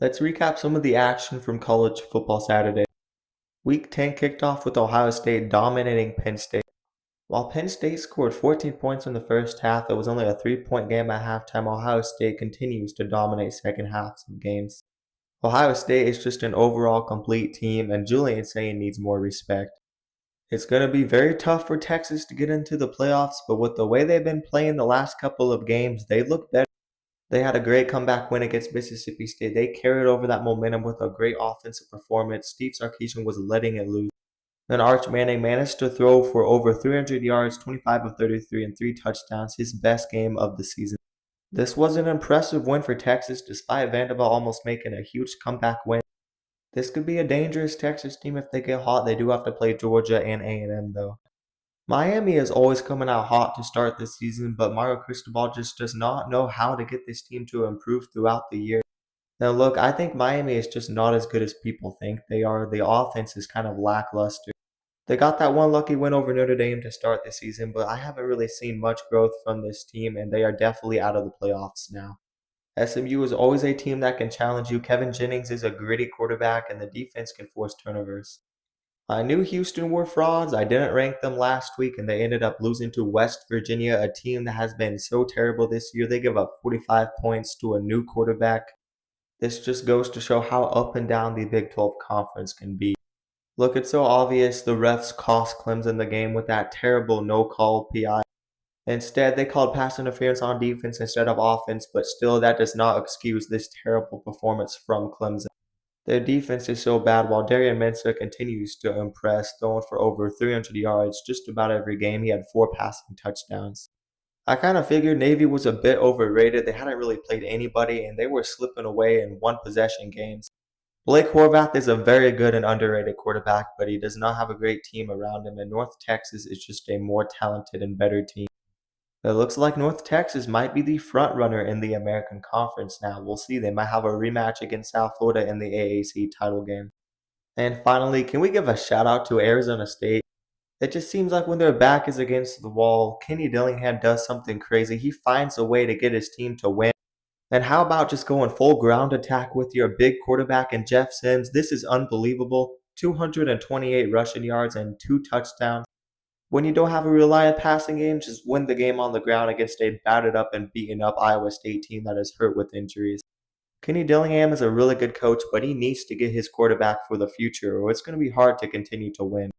Let's recap some of the action from college football Saturday. Week 10 kicked off with Ohio State dominating Penn State. While Penn State scored 14 points in the first half, it was only a 3-point game at halftime. Ohio State continues to dominate second halves of games. Ohio State is just an overall complete team, and Julian Sayin needs more respect. It's going to be very tough for Texas to get into the playoffs, but with the way they've been playing the last couple of games, they look better. They had a great comeback win against Mississippi State. They carried over that momentum with a great offensive performance. Steve Sarkisian was letting it loose. Then Arch Manning managed to throw for over 300 yards, 25 of 33, and 3 touchdowns, his best game of the season. This was an impressive win for Texas despite Vanderbilt almost making a huge comeback win. This could be a dangerous Texas team if they get hot. They do have to play Georgia and A&M though. Miami is always coming out hot to start this season, but Mario Cristobal just does not know how to get this team to improve throughout the year. Now, look, I think Miami is just not as good as people think they are. The offense is kind of lackluster. They got that one lucky win over Notre Dame to start the season, but I haven't really seen much growth from this team, and they are definitely out of the playoffs now. SMU is always a team that can challenge you. Kevin Jennings is a gritty quarterback, and the defense can force turnovers. I knew Houston were frauds. I didn't rank them last week, and they ended up losing to West Virginia, a team that has been so terrible this year. They give up 45 points to a new quarterback. This just goes to show how up and down the Big 12 conference can be. Look, it's so obvious the refs cost Clemson the game with that terrible no-call PI. Instead, they called pass interference on defense instead of offense, but still that does not excuse this terrible performance from Clemson. Their defense is so bad while Darian Mensah continues to impress, throwing for over 300 yards just about every game. He had 4 passing touchdowns. I kind of figured Navy was a bit overrated. They hadn't really played anybody, and they were slipping away in one-possession games. Blake Horvath is a very good and underrated quarterback, but he does not have a great team around him, and North Texas is just a more talented and better team. It looks like North Texas might be the front runner in the American Conference now. We'll see. They might have a rematch against South Florida in the AAC title game. And finally, can we give a shout out to Arizona State? It just seems like when their back is against the wall, Kenny Dillingham does something crazy. He finds a way to get his team to win. And how about just going full ground attack with your big quarterback and Jeff Sims? This is unbelievable. 228 rushing yards and 2 touchdowns. When you don't have a reliant passing game, just win the game on the ground against a battered up and beaten up Iowa State team that is hurt with injuries. Kenny Dillingham is a really good coach, but he needs to get his quarterback for the future, or it's going to be hard to continue to win.